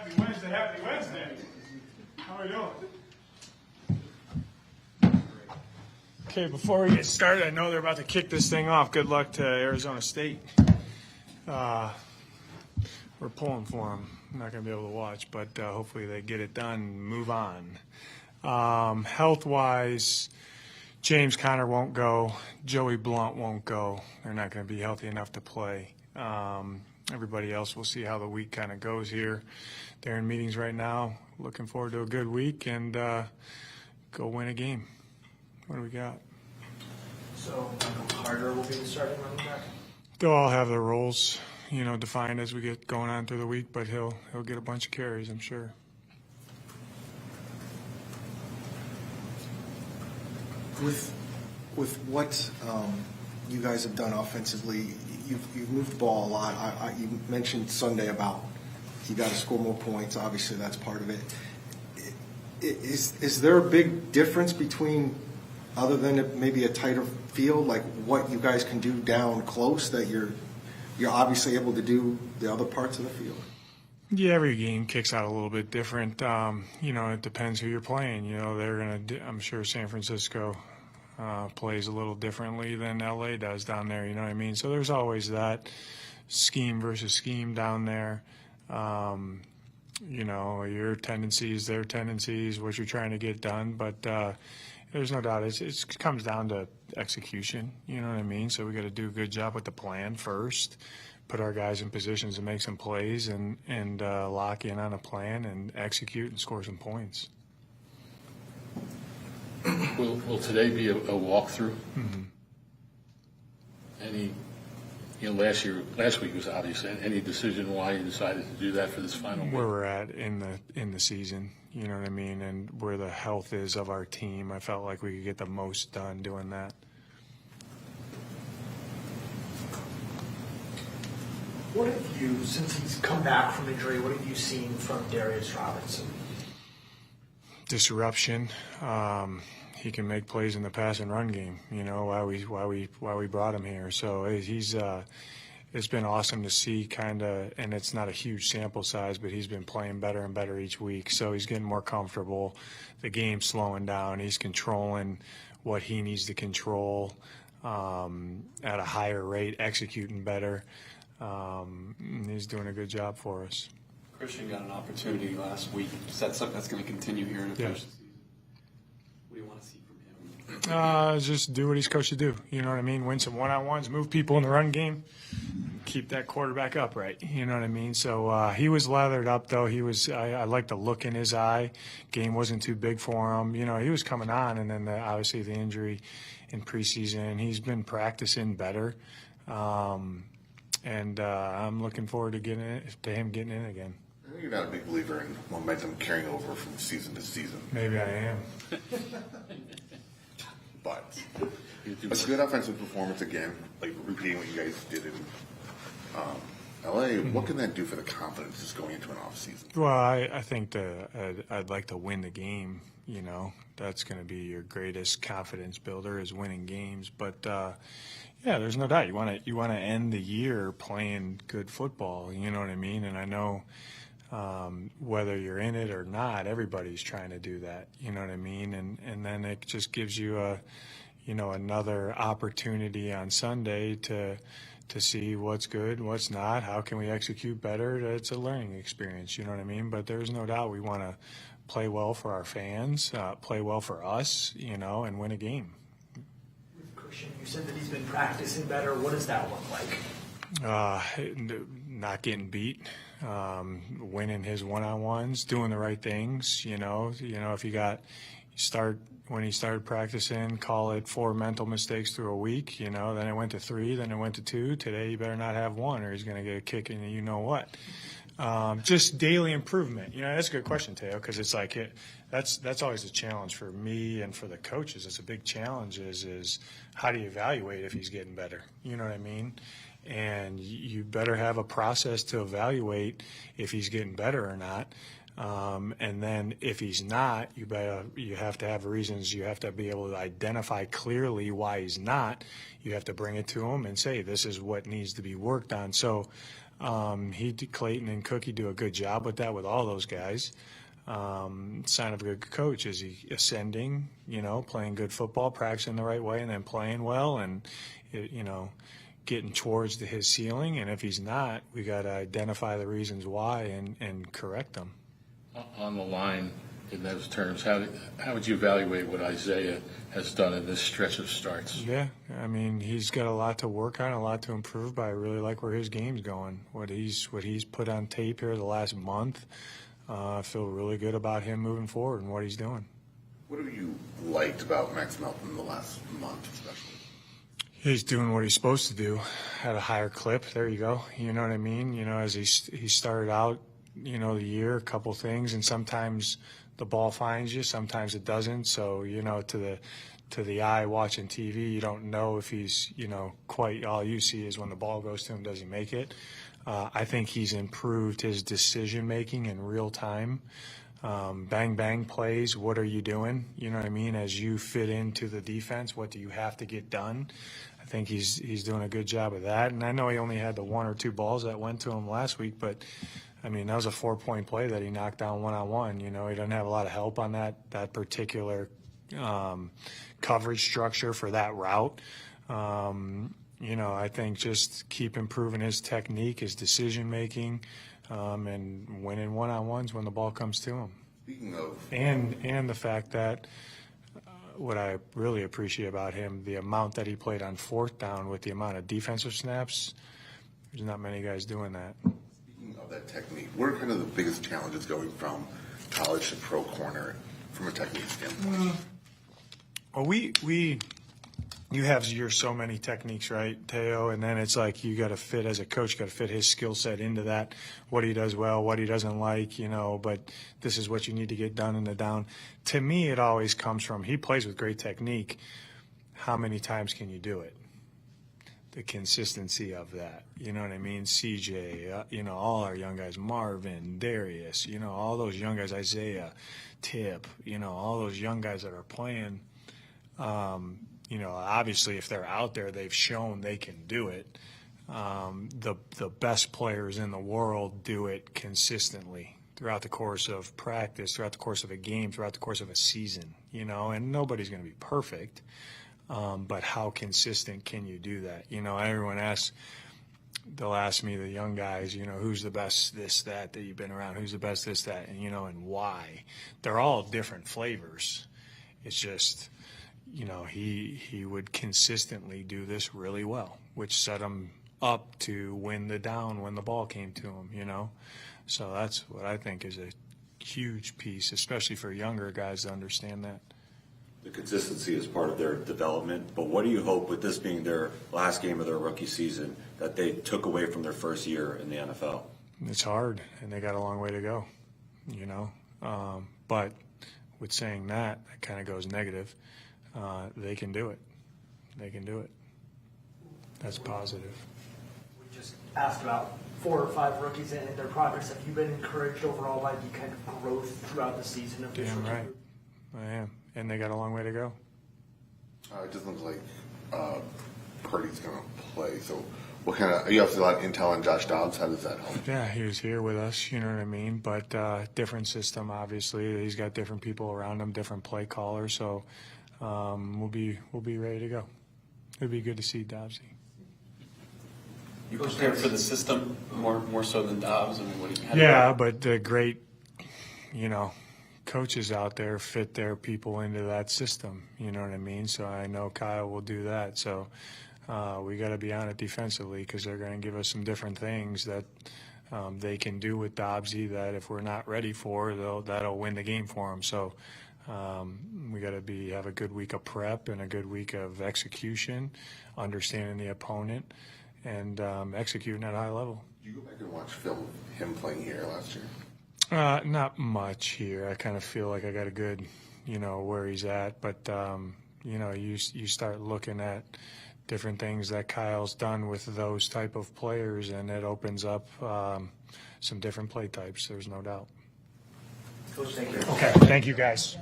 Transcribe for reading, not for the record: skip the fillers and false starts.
Happy Wednesday, happy Wednesday. How are we doing? Okay, before we get started, I know they're about to kick this thing off. Good luck to Arizona State. We're pulling for them. I'm not going to be able to watch, but hopefully they get it done and move on. Health-wise, James Conner won't go. Joey Blount won't go. They're not going to be healthy enough to play. Everybody else, we'll see how the week kind of goes here. They're in meetings right now. Looking forward to a good week and go win a game. What do we got? So Carter will be the starting running back? They'll all have their roles, defined as we get going on through the week, but he'll get a bunch of carries, I'm sure. With what you guys have done offensively, you've moved the ball a lot. You mentioned Sunday about you got to score more points. Obviously, that's part of it. Is there a big difference between, other than maybe a tighter field, like what you guys can do down close that you're obviously able to do the other parts of the field? Yeah, every game kicks out a little bit different. It depends who you're playing. They're gonna. I'm sure San Francisco plays a little differently than LA does down there. You know what I mean? So there's always that scheme versus scheme down there. Your tendencies, their tendencies, what you're trying to get done. But there's no doubt it comes down to execution. You know what I mean? So we got to do a good job with the plan first. Put our guys in positions to make some plays and lock in on a plan and execute and score some points. Will today be a walkthrough? Mm-hmm. Last week was obvious. Any decision why you decided to do that for this final week? Where we're at in the season, you know what I mean, and where the health is of our team, I felt like we could get the most done doing that. What have you, since he's come back from injury, what have you seen from Darius Robinson? Disruption. He can make plays in the pass and run game. Why we brought him here. So he's it's been awesome to see and it's not a huge sample size, but he's been playing better and better each week. So he's getting more comfortable. The game's slowing down. He's controlling what he needs to control at a higher rate, executing better. He's doing a good job for us. Christian got an opportunity last week. Is that something that's going to continue here in the first season? What do you want to see from him? Just do what he's coached to do. You know what I mean? Win some one-on-ones, move people in the run game, keep that quarterback upright. You know what I mean? So he was lathered up, though. I like the look in his eye. Game wasn't too big for him. He was coming on, and then obviously the injury in preseason. He's been practicing better. And I'm looking forward to him getting in again. You're not a big believer in momentum carrying over from season to season. Maybe I am. But it's a good offensive performance again, like repeating what you guys did in LA. What can that do for the confidence just going into an off season? Well, I think I'd like to win the game. That's going to be your greatest confidence builder is winning games. But yeah, there's no doubt you want to end the year playing good football. You know what I mean? And I know whether you're in it or not, everybody's trying to do that. You know what I mean? And then it just gives you another opportunity on Sunday to see what's good, what's not, how can we execute better. It's a learning experience. You know what I mean? But there's no doubt we want to play well for our fans, play well for us, and win a game. Christian, you said that he's been practicing better. What does that look like? Not getting beat, winning his one-on-ones, doing the right things. If when he started practicing, call it 4 mental mistakes through a week. Then it went to 3, then it went to 2. Today you better not have 1, or he's going to get a kick in. You know what? Just daily improvement. That's a good question, Teo, because it's like that's always a challenge for me and for the coaches. It's a big challenge is how do you evaluate if he's getting better? You know what I mean? And you better have a process to evaluate if he's getting better or not. And then if he's not, you have to have reasons. You have to be able to identify clearly why he's not. You have to bring it to him and say, this is what needs to be worked on. So Clayton and Cookie do a good job with that with all those guys. Sign of a good coach is he ascending, playing good football, practicing the right way, and then playing well, and getting towards his ceiling. And if he's not, we got to identify the reasons why and correct them. On the line, in those terms, how would you evaluate what Isaiah has done in this stretch of starts? Yeah, I mean, he's got a lot to work on, a lot to improve, but I really like where his game's going. What he's put on tape here the last month, I feel really good about him moving forward and what he's doing. What have you liked about Max Melton the last month, especially? He's doing what he's supposed to do at a higher clip. There you go. You know what I mean? As he started out, the year, a couple things, and sometimes the ball finds you, sometimes it doesn't. So, to the eye watching TV, you don't know if he's, quite all you see is when the ball goes to him, does he make it? I think he's improved his decision making in real time. Bang, bang plays. What are you doing? You know what I mean? As you fit into the defense, what do you have to get done? I think he's doing a good job of that. And I know he only had the 1 or 2 balls that went to him last week, but I mean, that was a 4-point play that he knocked down one-on-one. He doesn't have a lot of help on that particular coverage structure for that route. I think just keep improving his technique, his decision-making, and winning one-on-ones when the ball comes to him. Speaking of, And the fact that what I really appreciate about him, the amount that he played on 4th down with the amount of defensive snaps, there's not many guys doing that. speaking of that technique, what are kind of the biggest challenges going from college to pro corner from a technique standpoint? Well, you have your so many techniques, right, Teo? And then it's like you got to fit as a coach, got to fit his skill set into that, what he does well, what he doesn't like, but this is what you need to get done in the down. To me, it always comes from he plays with great technique. How many times can you do it? The consistency of that, you know what I mean? CJ, all our young guys, Marvin, Darius, all those young guys, Isaiah, Tip, all those young guys that are playing. Obviously, if they're out there, they've shown they can do it. The best players in the world do it consistently throughout the course of practice, throughout the course of a game, throughout the course of a season, and nobody's going to be perfect. But how consistent can you do that? Everyone they'll ask me, the young guys, who's the best this, that you've been around, who's the best this, that, and why. They're all different flavors. It's just, he would consistently do this really well, which set him up to win the down when the ball came to him, So that's what I think is a huge piece, especially for younger guys to understand that. The consistency is part of their development, but what do you hope, with this being their last game of their rookie season, that they took away from their first year in the NFL? It's hard, and they got a long way to go, But with saying that kind of goes negative. They can do it. They can do it. That's positive. We just asked about 4 or 5 rookies and their progress. Have you been encouraged overall by the kind of growth throughout the season of this Damn rookie right. group? I am. And they got a long way to go. It just looks like Purdy's going to play. So what kind of – you have a lot of intel on Josh Dobbs. How does that help? Yeah, he was here with us, you know what I mean? But different system, obviously. He's got different people around him, different play callers. So we'll be ready to go. It'd be good to see Dobbsy. You prepared for the system more so than Dobbs? I mean, what do you? Yeah, but the great, coaches out there fit their people into that system. You know what I mean? So I know Kyle will do that. So we got to be on it defensively because they're going to give us some different things that they can do with Dobbsy that if we're not ready for, that'll win the game for them. So we got to have a good week of prep and a good week of execution, understanding the opponent, and executing at a high level. Did you go back and watch film of him playing here last year? Not much here. I kind of feel like I got a good, where he's at. But, you start looking at different things that Kyle's done with those type of players, and it opens up some different play types. There's no doubt. Coach, thank you. Okay. Thank you, guys.